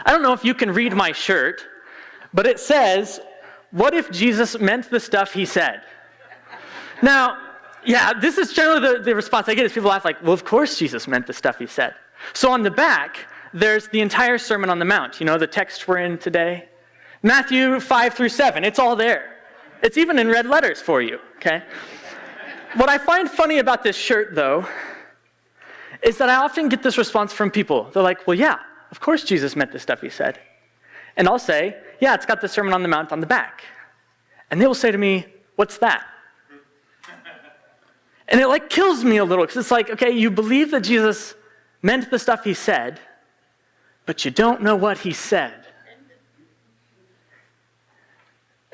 I don't know if you can read my shirt, but it says, "What if Jesus meant the stuff he said?" Now, yeah, this is generally the response I get is people laugh like, well, of course Jesus meant the stuff he said. So on the back, there's the entire Sermon on the Mount, the text we're in today. Matthew 5 through 7, it's all there. It's even in red letters for you, okay? What I find funny about this shirt, though, is that I often get this response from people. They're like, well, yeah, of course Jesus meant the stuff he said. And I'll say, yeah, it's got the Sermon on the Mount on the back. And they will say to me, what's that? And it kills me a little, because it's like, okay, you believe that Jesus meant the stuff he said, but you don't know what he said.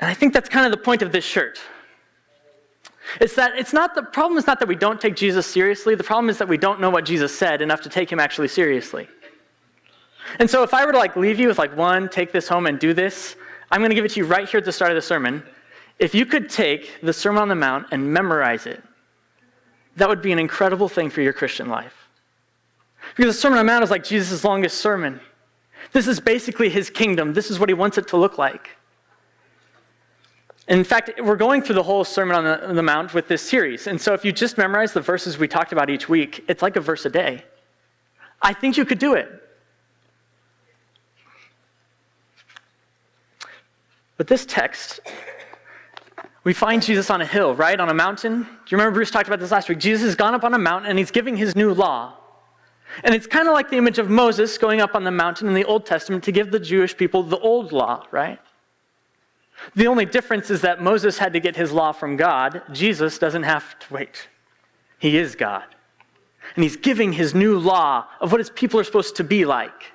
And I think that's kind of the point of this shirt. The problem is not that we don't take Jesus seriously, the problem is that we don't know what Jesus said enough to take him actually seriously. And so if I were to leave you with one, take this home and do this, I'm going to give it to you right here at the start of the sermon. If you could take the Sermon on the Mount and memorize it, that would be an incredible thing for your Christian life. Because the Sermon on the Mount is like Jesus' longest sermon. This is basically his kingdom. This is what he wants it to look like. In fact, we're going through the whole Sermon on the Mount with this series. And so if you just memorize the verses we talked about each week, it's like a verse a day. I think you could do it. But this text, we find Jesus on a hill, right? On a mountain. Do you remember Bruce talked about this last week? Jesus has gone up on a mountain and he's giving his new law. And it's kind of like the image of Moses going up on the mountain in the Old Testament to give the Jewish people the old law, right? The only difference is that Moses had to get his law from God. Jesus doesn't have to wait. He is God. And he's giving his new law of what his people are supposed to be like.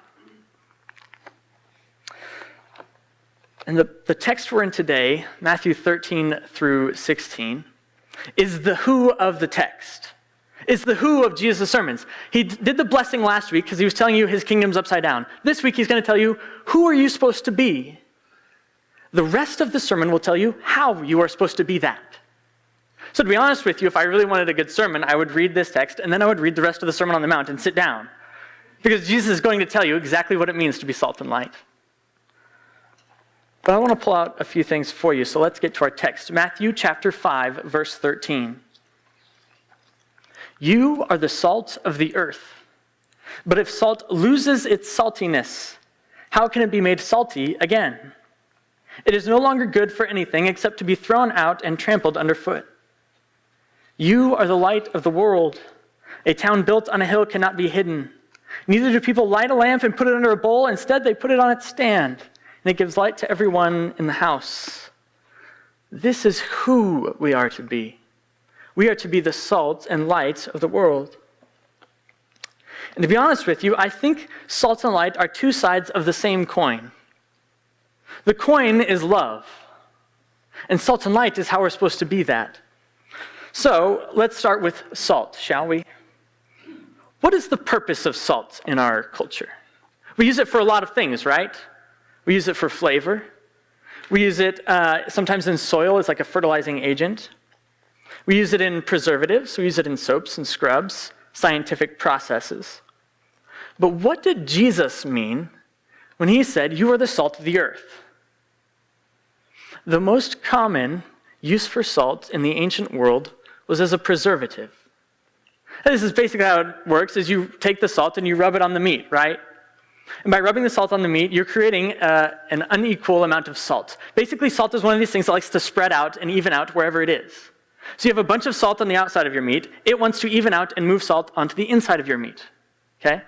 And the text we're in today, Matthew 13 through 16, is the who of the text. It's the who of Jesus' sermons. He did the blessing last week because he was telling you his kingdom's upside down. This week he's going to tell you, who are you supposed to be? The rest of the sermon will tell you how you are supposed to be that. So to be honest with you, if I really wanted a good sermon, I would read this text and then I would read the rest of the Sermon on the Mount and sit down. Because Jesus is going to tell you exactly what it means to be salt and light. But I want to pull out a few things for you, so let's get to our text. Matthew chapter 5, verse 13. You are the salt of the earth. But if salt loses its saltiness, how can it be made salty again? It is no longer good for anything except to be thrown out and trampled underfoot. You are the light of the world. A town built on a hill cannot be hidden. Neither do people light a lamp and put it under a bowl. Instead, they put it on its stand, and it gives light to everyone in the house. This is who we are to be. We are to be the salt and light of the world. And to be honest with you, I think salt and light are two sides of the same coin. The coin is love, and salt and light is how we're supposed to be that. So let's start with salt, shall we? What is the purpose of salt in our culture? We use it for a lot of things, right? We use it for flavor. We use it sometimes in soil as like a fertilizing agent. We use it in preservatives. We use it in soaps and scrubs, scientific processes. But what did Jesus mean when he said, you are the salt of the earth? The most common use for salt in the ancient world was as a preservative. And this is basically how it works, is you take the salt and you rub it on the meat, right? And by rubbing the salt on the meat, you're creating an unequal amount of salt. Basically, salt is one of these things that likes to spread out and even out wherever it is. So you have a bunch of salt on the outside of your meat. It wants to even out and move salt onto the inside of your meat, okay?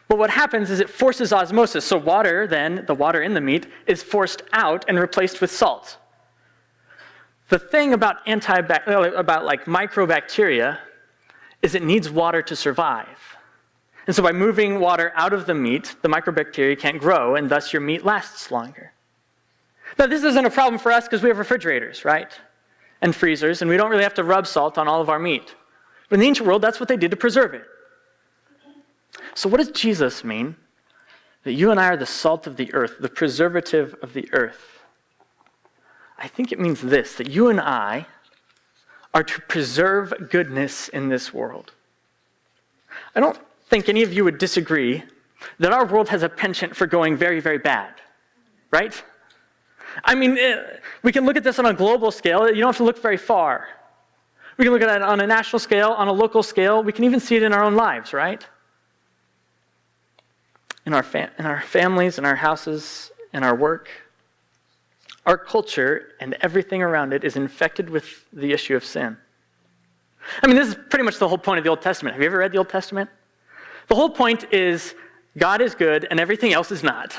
But what happens is it forces osmosis. So water, then, the water in the meat, is forced out and replaced with salt. The thing about microbacteria is it needs water to survive. And so by moving water out of the meat, the microbacteria can't grow, and thus your meat lasts longer. Now, this isn't a problem for us because we have refrigerators, right? And freezers, and we don't really have to rub salt on all of our meat. But in the ancient world, that's what they did to preserve it. So what does Jesus mean? That you and I are the salt of the earth, the preservative of the earth. I think it means this, that you and I are to preserve goodness in this world. I don't think any of you would disagree that our world has a penchant for going very, very bad, right? I mean, we can look at this on a global scale. You don't have to look very far. We can look at it on a national scale, on a local scale. We can even see it in our own lives, right? In our families, in our houses, in our work. Our culture and everything around it is infected with the issue of sin. I mean, this is pretty much the whole point of the Old Testament. Have you ever read the Old Testament? The whole point is God is good and everything else is not.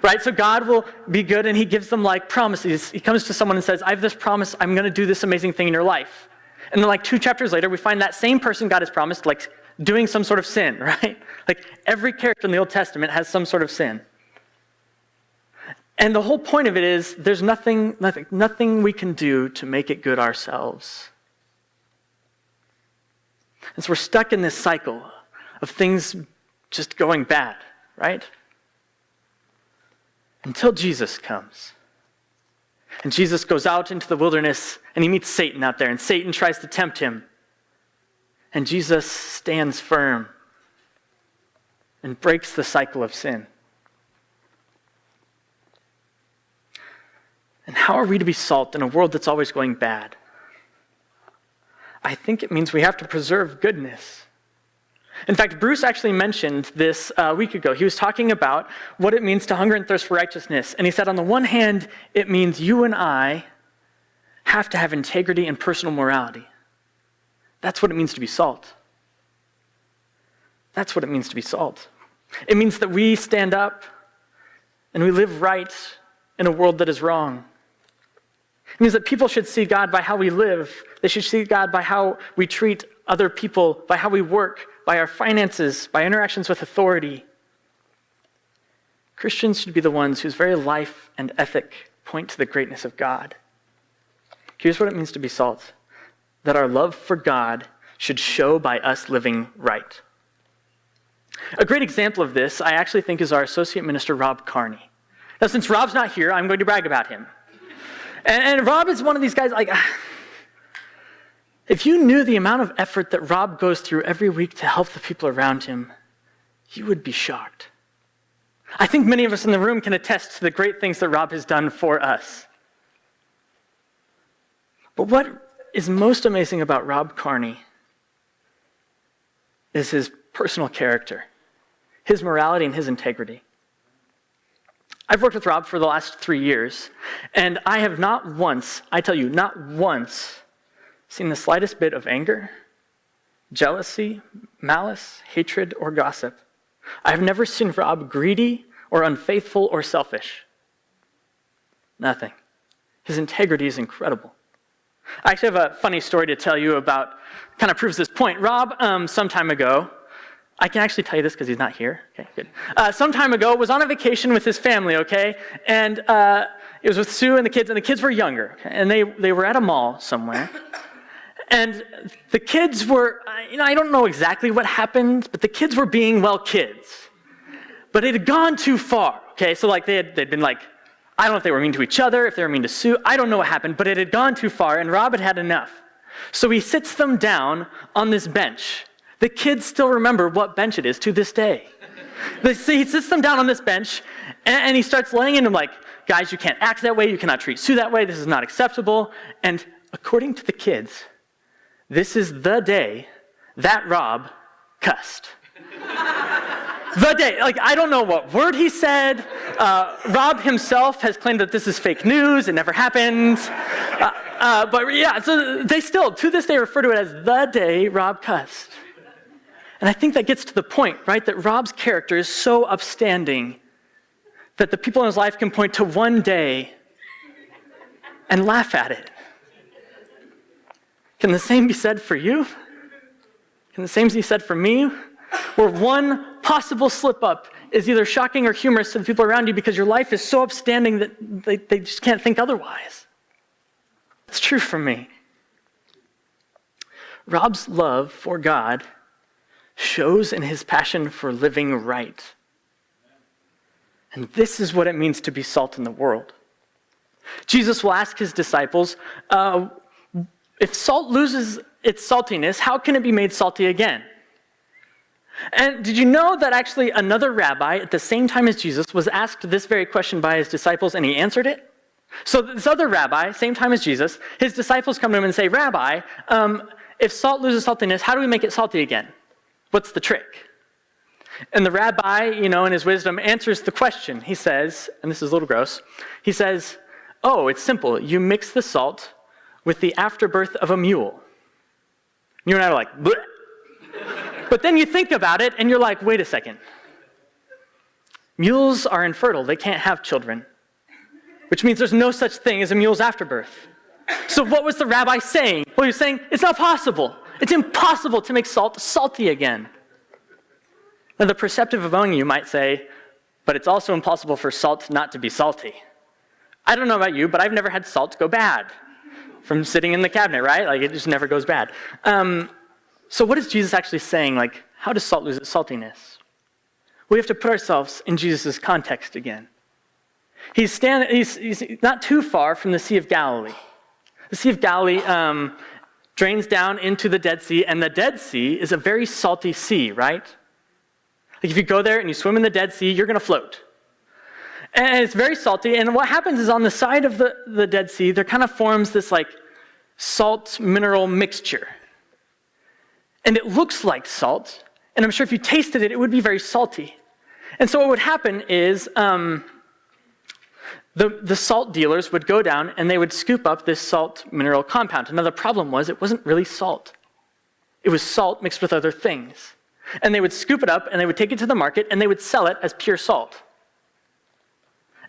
Right? So God will be good and he gives them like promises. He comes to someone and says, I have this promise, I'm going to do this amazing thing in your life. And then like 2 chapters later, we find that same person God has promised like doing some sort of sin, right? Like every character in the Old Testament has some sort of sin. And the whole point of it is there's nothing we can do to make it good ourselves. And so we're stuck in this cycle of things just going bad, right? Until Jesus comes. And Jesus goes out into the wilderness and he meets Satan out there, and Satan tries to tempt him. And Jesus stands firm and breaks the cycle of sin. And how are we to be salt in a world that's always going bad? I think it means we have to preserve goodness. In fact, Bruce actually mentioned this a week ago. He was talking about what it means to hunger and thirst for righteousness. And he said, on the one hand, it means you and I have to have integrity and personal morality. That's what it means to be salt. That's what it means to be salt. It means that we stand up and we live right in a world that is wrong. It means that people should see God by how we live. They should see God by how we treat other people, by how we work, by our finances, by interactions with authority. Christians should be the ones whose very life and ethic point to the greatness of God. Here's what it means to be salt. That our love for God should show by us living right. A great example of this, I actually think, is our associate minister, Rob Carney. Now, since Rob's not here, I'm going to brag about him. And Rob is one of these guys, like, if you knew the amount of effort that Rob goes through every week to help the people around him, you would be shocked. I think many of us in the room can attest to the great things that Rob has done for us. But what is most amazing about Rob Carney is his personal character, his morality and his integrity. I've worked with Rob for the last 3 years, and I have not once, I tell you, not once, seen the slightest bit of anger, jealousy, malice, hatred, or gossip. I've never seen Rob greedy or unfaithful or selfish. Nothing. His integrity is incredible. I actually have a funny story to tell you about, kind of proves this point. Rob, some time ago, I can actually tell you this because he's not here. Okay, good. Some time ago, was on a vacation with his family, okay? And it was with Sue and the kids were younger, okay? And they were at a mall somewhere. And the kids were, I don't know exactly what happened, but the kids were being, well, kids. But it had gone too far, okay? So like they'd been like, I don't know if they were mean to each other, if they were mean to Sue, I don't know what happened, but it had gone too far, and Rob had had enough. So he sits them down on this bench. The kids still remember what bench it is to this day. He sits them down on this bench, and he starts laying into them like, guys, you can't act that way, you cannot treat Sue that way, this is not acceptable. And according to the kids, this is the day that Rob cussed. The day. Like, I don't know what word he said. Rob himself has claimed that this is fake news, it never happened. But yeah, so they still, to this day, refer to it as the day Rob cussed. And I think that gets to the point, right, that Rob's character is so upstanding that the people in his life can point to one day and laugh at it. Can the same be said for you? Can the same be said for me? Where one possible slip-up is either shocking or humorous to the people around you because your life is so upstanding that they just can't think otherwise. It's true for me. Rob's love for God shows in his passion for living right. And this is what it means to be salt in the world. Jesus will ask his disciples, if salt loses its saltiness, how can it be made salty again? And did you know that actually another rabbi at the same time as Jesus was asked this very question by his disciples and he answered it? So this other rabbi, same time as Jesus, his disciples come to him and say, Rabbi, if salt loses saltiness, how do we make it salty again? What's the trick? And the rabbi, in his wisdom, answers the question. He says, and this is a little gross, he says, oh, it's simple. You mix the salt with the afterbirth of a mule. You and I are like, bleh. But then you think about it and you're like, wait a second. Mules are infertile. They can't have children, which means there's no such thing as a mule's afterbirth. So what was the rabbi saying? Well, he was saying, it's not possible. It's impossible to make salt salty again. Now, the perceptive among you might say, but it's also impossible for salt not to be salty. I don't know about you, but I've never had salt go bad from sitting in the cabinet, right? Like, it just never goes bad. So what is Jesus actually saying? Like, how does salt lose its saltiness? We have to put ourselves in Jesus' context again. He's not too far from the Sea of Galilee. The Sea of Galilee drains down into the Dead Sea, and the Dead Sea is a very salty sea, right? Like if you go there and you swim in the Dead Sea, you're going to float. And it's very salty, and what happens is on the side of the Dead Sea, there kind of forms this like salt mineral mixture. And it looks like salt, and I'm sure if you tasted it, it would be very salty. And so what would happen is the salt dealers would go down and they would scoop up this salt mineral compound. Now the problem was it wasn't really salt. It was salt mixed with other things. And they would scoop it up and they would take it to the market and they would sell it as pure salt.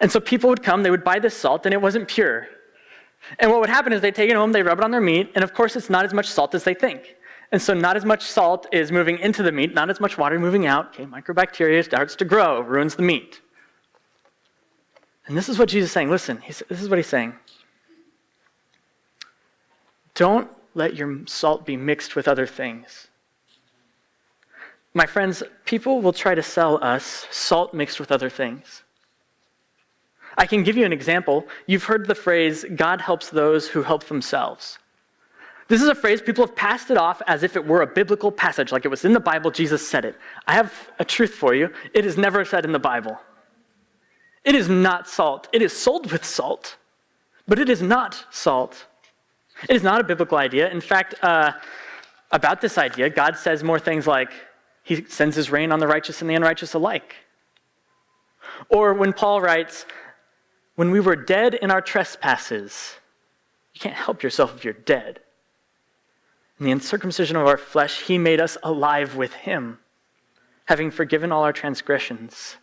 And so people would come, they would buy this salt, and it wasn't pure. And what would happen is they'd take it home, they rub it on their meat, and of course it's not as much salt as they think. And so not as much salt is moving into the meat, not as much water moving out. Okay, microbacteria starts to grow, ruins the meat. And this is what Jesus is saying. Listen, this is what he's saying. Don't let your salt be mixed with other things. My friends, people will try to sell us salt mixed with other things. I can give you an example. You've heard the phrase, God helps those who help themselves. This is a phrase people have passed it off as if it were a biblical passage, like it was in the Bible, Jesus said it. I have a truth for you. It is never said in the Bible. It is not salt. It is sold with salt, but it is not salt. It is not a biblical idea. In fact, about this idea, God says more things like, he sends his rain on the righteous and the unrighteous alike. Or when Paul writes, when we were dead in our trespasses, you can't help yourself if you're dead. In the uncircumcision of our flesh, he made us alive with him, having forgiven all our transgressions.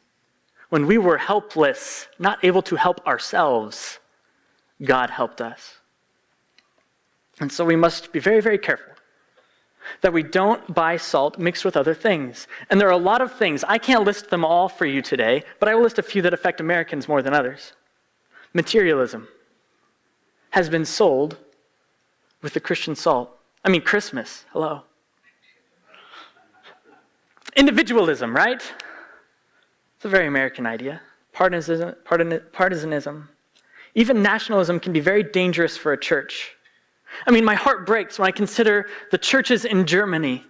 When we were helpless, not able to help ourselves, God helped us. And so we must be very, very careful that we don't buy salt mixed with other things. And there are a lot of things. I can't list them all for you today, but I will list a few that affect Americans more than others. Materialism has been sold with the Christian salt. I mean, Christmas, hello. Individualism, right? It's a very American idea. Partisanism. Even nationalism can be very dangerous for a church. I mean, my heart breaks when I consider the churches in Germany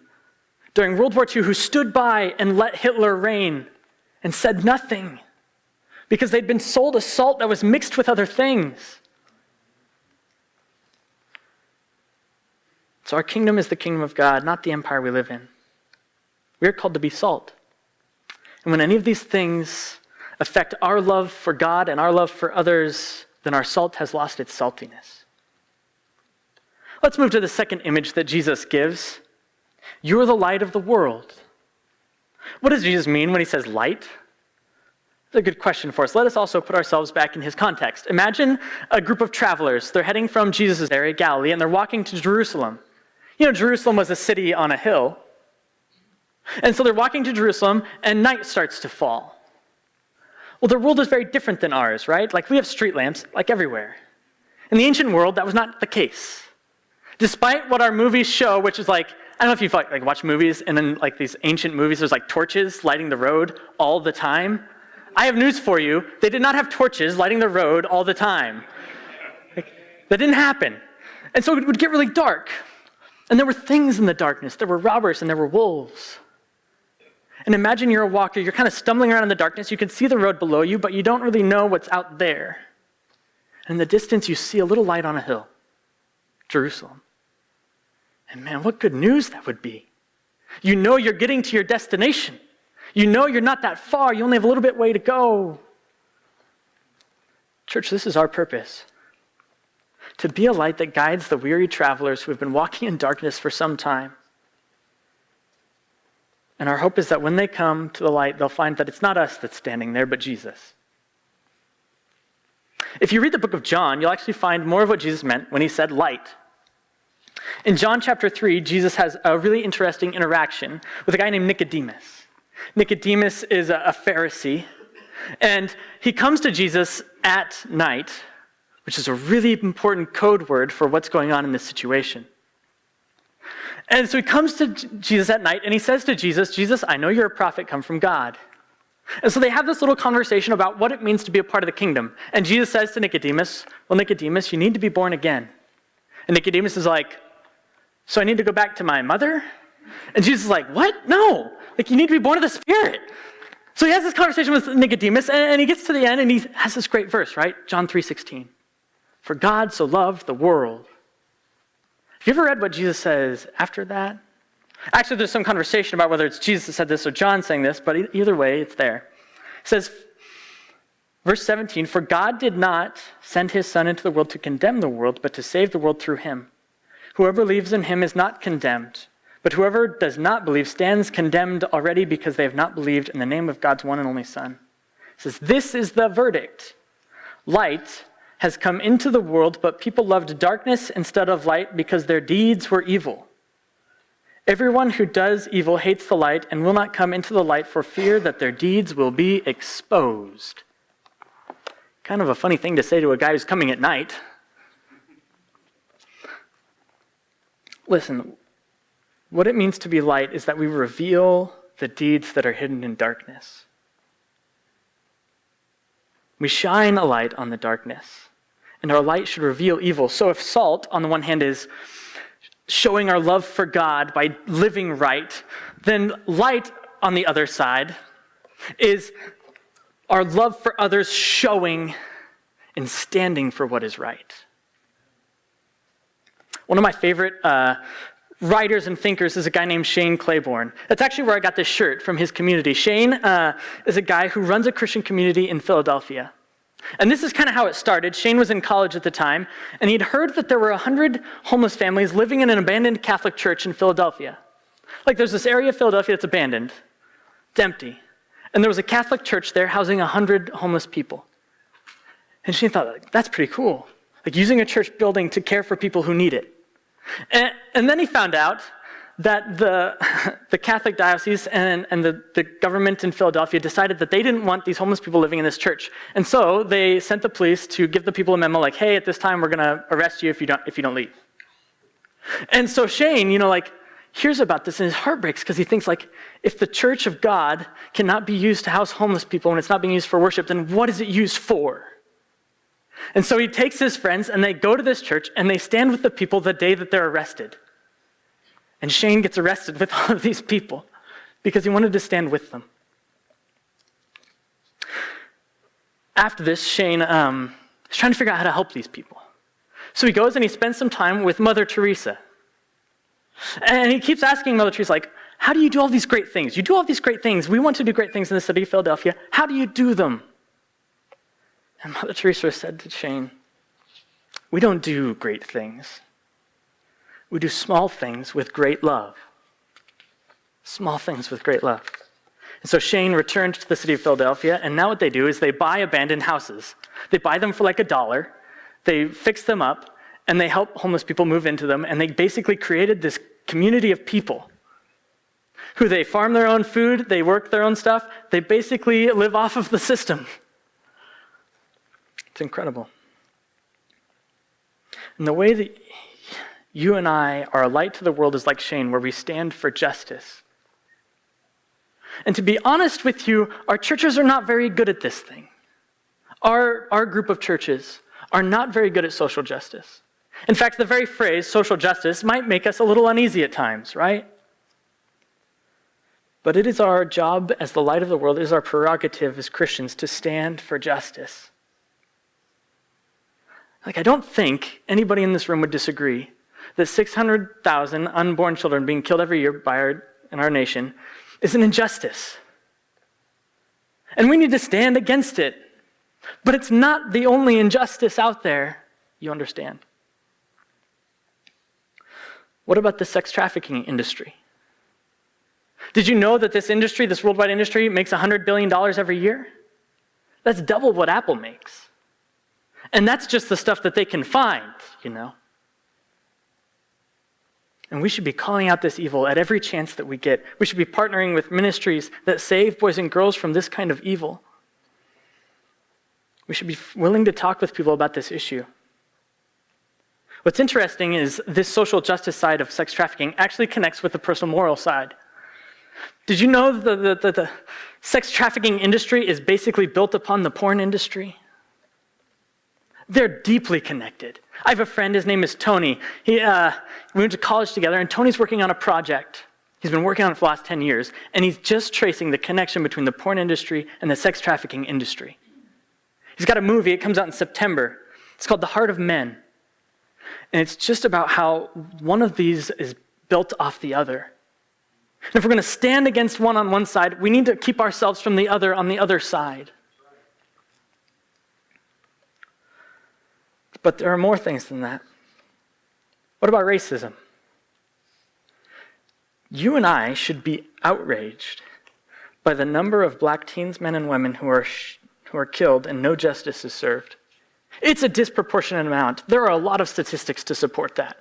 during World War II who stood by and let Hitler reign and said nothing because they'd been sold a salt that was mixed with other things. So our kingdom is the kingdom of God, not the empire we live in. We are called to be salt. And when any of these things affect our love for God and our love for others, then our salt has lost its saltiness. Let's move to the second image that Jesus gives. You are the light of the world. What does Jesus mean when he says light? That's a good question for us. Let us also put ourselves back in his context. Imagine a group of travelers. They're heading from Jesus' area, Galilee, and they're walking to Jerusalem. You know, Jerusalem was a city on a hill. And so they're walking to Jerusalem, and night starts to fall. Well, their world is very different than ours, right? Like, we have street lamps, like everywhere. In the ancient world, that was not the case. Despite what our movies show, which is like, I don't know if you've like watched movies, and then like these ancient movies, there's like torches lighting the road all the time. I have news for you. They did not have torches lighting the road all the time. Like, that didn't happen. And so it would get really dark. And there were things in the darkness. There were robbers and there were wolves. And imagine you're a walker, you're kind of stumbling around in the darkness, you can see the road below you, but you don't really know what's out there. And in the distance, you see a little light on a hill, Jerusalem. And man, what good news that would be. You know you're getting to your destination. You know you're not that far, you only have a little bit way to go. Church, this is our purpose. To be a light that guides the weary travelers who have been walking in darkness for some time. And our hope is that when they come to the light, they'll find that it's not us that's standing there, but Jesus. If you read the book of John, you'll actually find more of what Jesus meant when he said light. In John chapter 3, Jesus has a really interesting interaction with a guy named Nicodemus. Nicodemus is a Pharisee, and he comes to Jesus at night, which is a really important code word for what's going on in this situation. And so he comes to Jesus at night, and he says to Jesus, Jesus, I know you're a prophet come from God. And so they have this little conversation about what it means to be a part of the kingdom. And Jesus says to Nicodemus, well, Nicodemus, you need to be born again. And Nicodemus is like, so I need to go back to my mother? And Jesus is like, what? No. Like, you need to be born of the Spirit. So he has this conversation with Nicodemus, and he gets to the end, and he has this great verse, right? John 3:16. For God so loved the world. Have you ever read what Jesus says after that? Actually, there's some conversation about whether it's Jesus that said this or John saying this, but either way, it's there. It says, verse 17, for God did not send his Son into the world to condemn the world, but to save the world through him. Whoever believes in him is not condemned, but whoever does not believe stands condemned already because they have not believed in the name of God's one and only Son. It says, this is the verdict. Light has come into the world, but people loved darkness instead of light because their deeds were evil. Everyone who does evil hates the light and will not come into the light for fear that their deeds will be exposed. Kind of a funny thing to say to a guy who's coming at night. Listen, what it means to be light is that we reveal the deeds that are hidden in darkness. We shine a light on the darkness, and our light should reveal evil. So if salt, on the one hand, is showing our love for God by living right, then light, on the other side, is our love for others showing and standing for what is right. One of my favorite writers and thinkers is a guy named Shane Claiborne. That's actually where I got this shirt, from his community. Shane is a guy who runs a Christian community in Philadelphia. And this is kind of how it started. Shane was in college at the time, and he'd heard that there were 100 homeless families living in an abandoned Catholic church in Philadelphia. Like, there's this area of Philadelphia that's abandoned. It's empty. And there was a Catholic church there housing 100 homeless people. And Shane thought, like, that's pretty cool. Like, using a church building to care for people who need it. And then he found out that the Catholic diocese and the government in Philadelphia decided that they didn't want these homeless people living in this church. And so they sent the police to give the people a memo like, hey, at this time we're going to arrest you if you don't leave. And so Shane, hears about this and his heart breaks because he thinks, like, if the church of God cannot be used to house homeless people and it's not being used for worship, then what is it used for? And so he takes his friends and they go to this church and they stand with the people the day that they're arrested. And Shane gets arrested with all of these people because he wanted to stand with them. After this, Shane is trying to figure out how to help these people. So he goes and he spends some time with Mother Teresa. And he keeps asking Mother Teresa, like, how do you do all these great things? You do all these great things. We want to do great things in the city of Philadelphia. How do you do them? And Mother Teresa said to Shane, we don't do great things. We do small things with great love. Small things with great love. And so Shane returned to the city of Philadelphia, and now what they do is they buy abandoned houses. They buy them for like $1. They fix them up, and they help homeless people move into them, and they basically created this community of people who they farm their own food, they work their own stuff, they basically live off of the system. It's incredible. And the way that you and I are a light to the world is like Shane, where we stand for justice. And to be honest with you, our churches are not very good at this thing. Our group of churches are not very good at social justice. In fact, the very phrase social justice might make us a little uneasy at times, right? But it is our job as the light of the world, it is our prerogative as Christians to stand for justice. I don't think anybody in this room would disagree that 600,000 unborn children being killed every year in our nation is an injustice. And we need to stand against it. But it's not the only injustice out there, you understand. What about the sex trafficking industry? Did you know that this industry, this worldwide industry, makes $100 billion every year? That's double what Apple makes. And that's just the stuff that they can find, And we should be calling out this evil at every chance that we get. We should be partnering with ministries that save boys and girls from this kind of evil. We should be willing to talk with people about this issue. What's interesting is this social justice side of sex trafficking actually connects with the personal moral side. Did you know that the sex trafficking industry is basically built upon the porn industry? They're deeply connected. I have a friend, his name is Tony. We went to college together, and Tony's working on a project. He's been working on it for the last 10 years, and he's just tracing the connection between the porn industry and the sex trafficking industry. He's got a movie, it comes out in September. It's called The Heart of Men. And it's just about how one of these is built off the other. And if we're going to stand against one on one side, we need to keep ourselves from the other on the other side. But there are more things than that. What about racism? You and I should be outraged by the number of black teens, men and women who are killed and no justice is served. It's a disproportionate amount. There are a lot of statistics to support that.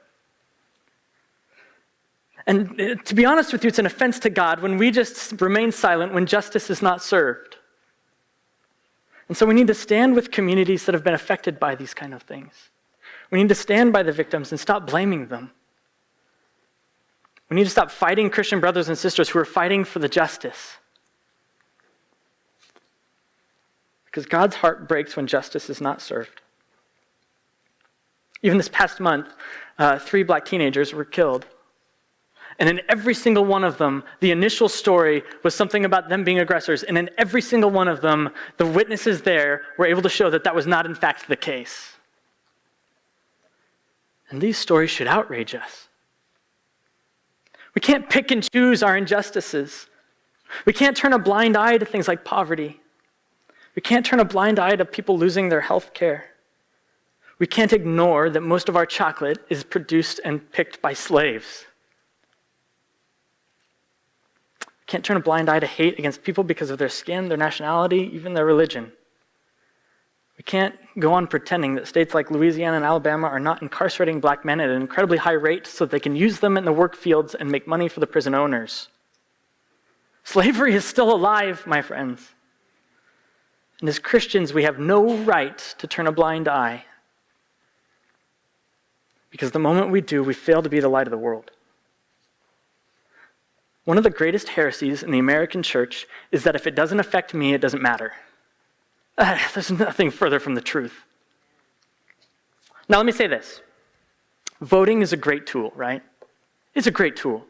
And to be honest with you, it's an offense to God when we just remain silent when justice is not served. And so we need to stand with communities that have been affected by these kind of things. We need to stand by the victims and stop blaming them. We need to stop fighting Christian brothers and sisters who are fighting for the justice. Because God's heart breaks when justice is not served. Even this past month, 3 black teenagers were killed. And in every single one of them, the initial story was something about them being aggressors. And in every single one of them, the witnesses there were able to show that that was not in fact the case. And these stories should outrage us. We can't pick and choose our injustices. We can't turn a blind eye to things like poverty. We can't turn a blind eye to people losing their health care. We can't ignore that most of our chocolate is produced and picked by slaves. Can't turn a blind eye to hate against people because of their skin, their nationality, even their religion. We can't go on pretending that states like Louisiana and Alabama are not incarcerating black men at an incredibly high rate so they can use them in the work fields and make money for the prison owners. Slavery is still alive, my friends. And as Christians, we have no right to turn a blind eye. Because the moment we do, we fail to be the light of the world. One of the greatest heresies in the American church is that if it doesn't affect me, it doesn't matter. There's nothing further from the truth. Now let me say this. Voting is a great tool, right? It's a great tool.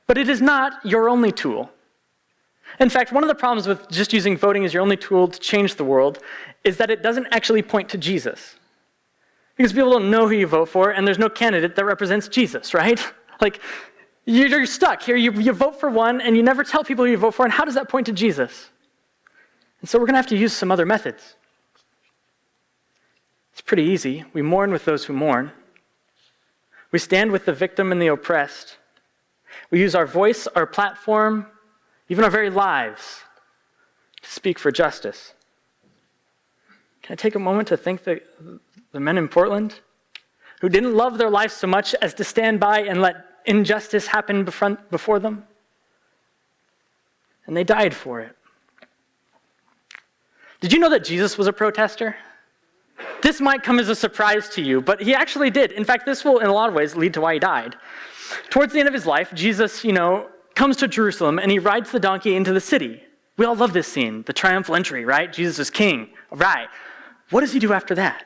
But it is not your only tool. In fact, one of the problems with just using voting as your only tool to change the world is that it doesn't actually point to Jesus. Because people don't know who you vote for, and there's no candidate that represents Jesus, right? You're stuck here. You vote for one, and you never tell people who you vote for, and how does that point to Jesus? And so we're going to have to use some other methods. It's pretty easy. We mourn with those who mourn. We stand with the victim and the oppressed. We use our voice, our platform, even our very lives to speak for justice. Can I take a moment to thank the men in Portland who didn't love their life so much as to stand by and let injustice happen before them? And they died for it. Did you know that Jesus was a protester? This might come as a surprise to you, but he actually did. In fact, this will, in a lot of ways, lead to why he died. Towards the end of his life, Jesus, comes to Jerusalem and he rides the donkey into the city. We all love this scene, the triumphal entry, right? Jesus is king. All right. What does he do after that?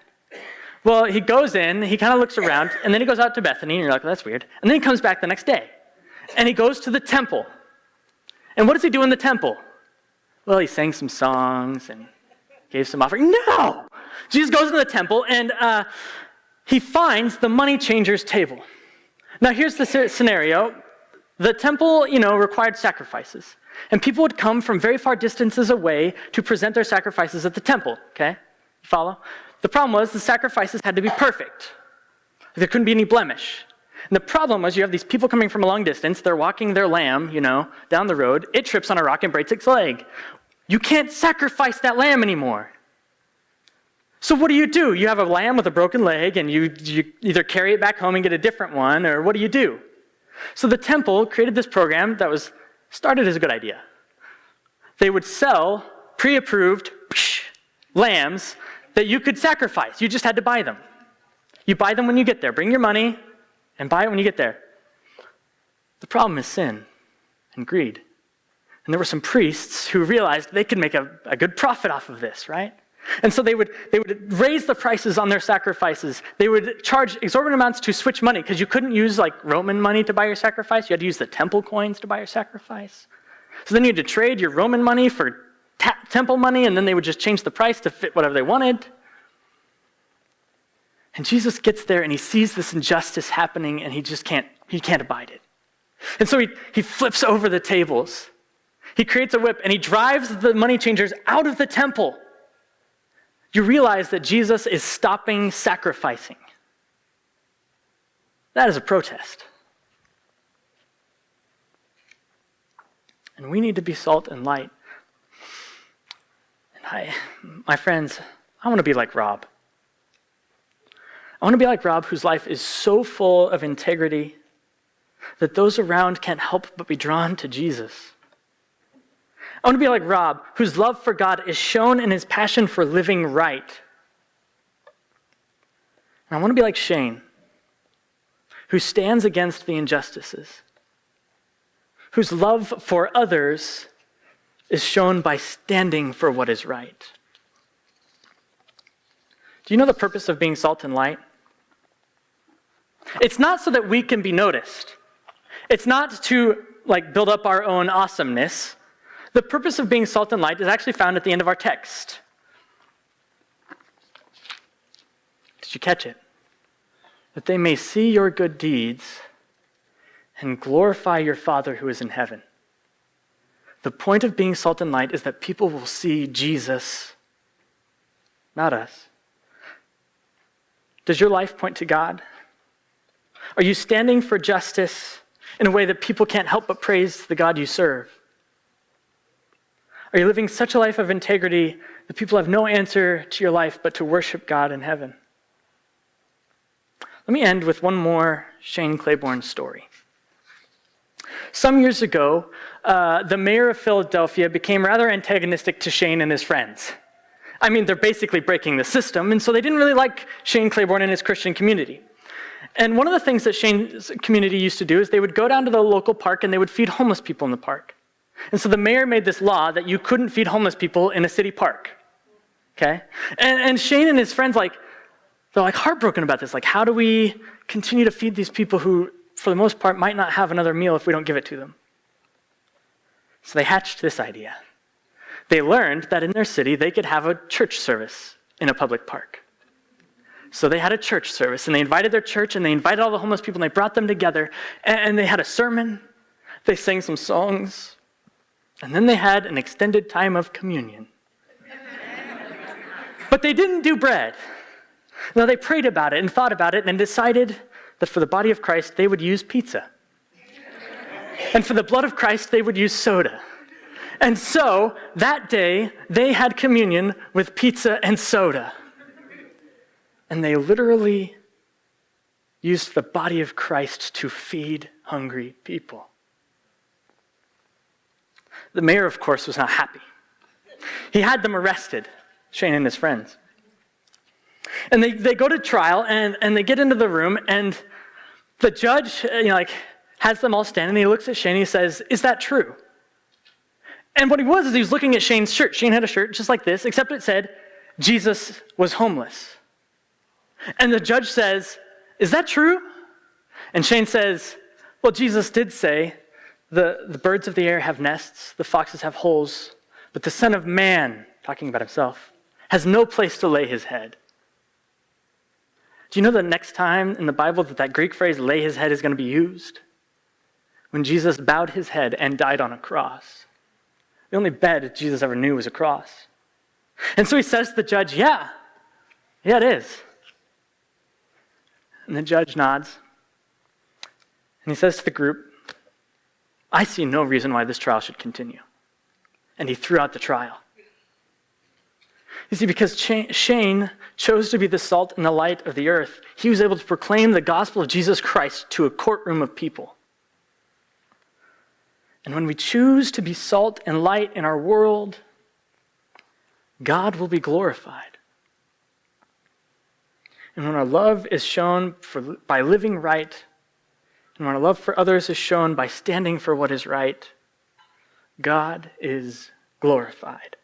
Well, he goes in, he kind of looks around, and then he goes out to Bethany, and you're like, well, that's weird. And then he comes back the next day, and he goes to the temple. And what does he do in the temple? Well, he sang some songs and gave some offering. No! Jesus goes into the temple and he finds the money changer's table. Now here's the scenario. The temple, required sacrifices. And people would come from very far distances away to present their sacrifices at the temple, okay? Follow? The problem was the sacrifices had to be perfect. There couldn't be any blemish. And the problem was you have these people coming from a long distance, they're walking their lamb, down the road, it trips on a rock and breaks its leg. You can't sacrifice that lamb anymore. So what do? You have a lamb with a broken leg and you either carry it back home and get a different one, or what do? So the temple created this program that was started as a good idea. They would sell pre-approved lambs that you could sacrifice. You just had to buy them. You buy them when you get there. Bring your money and buy it when you get there. The problem is sin and greed. And there were some priests who realized they could make a good profit off of this, right? And so they would raise the prices on their sacrifices. They would charge exorbitant amounts to switch money because you couldn't use Roman money to buy your sacrifice. You had to use the temple coins to buy your sacrifice. So then you had to trade your Roman money for temple money, and then they would just change the price to fit whatever they wanted. And Jesus gets there and he sees this injustice happening and he can't abide it. And so he flips over the tables. He creates a whip and he drives the money changers out of the temple. You realize that Jesus is stopping sacrificing. That is a protest. And we need to be salt and light. And my friends, I want to be like Rob. I want to be like Rob, whose life is so full of integrity that those around can't help but be drawn to Jesus. I want to be like Rob, whose love for God is shown in his passion for living right. And I want to be like Shane, who stands against the injustices, whose love for others is shown by standing for what is right. Do you know the purpose of being salt and light? It's not so that we can be noticed. It's not to build up our own awesomeness. The purpose of being salt and light is actually found at the end of our text. Did you catch it? That they may see your good deeds and glorify your Father who is in heaven. The point of being salt and light is that people will see Jesus, not us. Does your life point to God? Are you standing for justice in a way that people can't help but praise the God you serve? Are you living such a life of integrity that people have no answer to your life but to worship God in heaven? Let me end with one more Shane Claiborne story. Some years ago, the mayor of Philadelphia became rather antagonistic to Shane and his friends. I mean, they're basically breaking the system, and so they didn't really like Shane Claiborne and his Christian community. And one of the things that Shane's community used to do is they would go down to the local park and they would feed homeless people in the park. And so the mayor made this law that you couldn't feed homeless people in a city park, okay? And Shane and his friends, they're heartbroken about this. How do we continue to feed these people who, for the most part, might not have another meal if we don't give it to them? So they hatched this idea. They learned that in their city, they could have a church service in a public park. So they had a church service, and they invited their church, and they invited all the homeless people, and they brought them together, and they had a sermon. They sang some songs. And then they had an extended time of communion. But they didn't do bread. No, they prayed about it and thought about it and decided that for the body of Christ, they would use pizza. And for the blood of Christ, they would use soda. And so, that day, they had communion with pizza and soda. And they literally used the body of Christ to feed hungry people. The mayor, of course, was not happy. He had them arrested, Shane and his friends. And they go to trial, and they get into the room, and the judge, has them all stand, and he looks at Shane, and he says, "Is that true?" And what he was looking at Shane's shirt. Shane had a shirt just like this, except it said, "Jesus was homeless." And the judge says, "Is that true?" And Shane says, "Well, Jesus did say The birds of the air have nests, the foxes have holes, but the Son of Man, talking about himself, has no place to lay his head. Do you know the next time in the Bible that Greek phrase, lay his head, is going to be used? When Jesus bowed his head and died on a cross. The only bed Jesus ever knew was a cross. And so he says to the judge, yeah, it is. And the judge nods. And he says to the group, I see no reason why this trial should continue. And he threw out the trial. You see, because Shane chose to be the salt and the light of the earth, he was able to proclaim the gospel of Jesus Christ to a courtroom of people. And when we choose to be salt and light in our world, God will be glorified. And when our love is shown by living right, and when our love for others is shown by standing for what is right, God is glorified.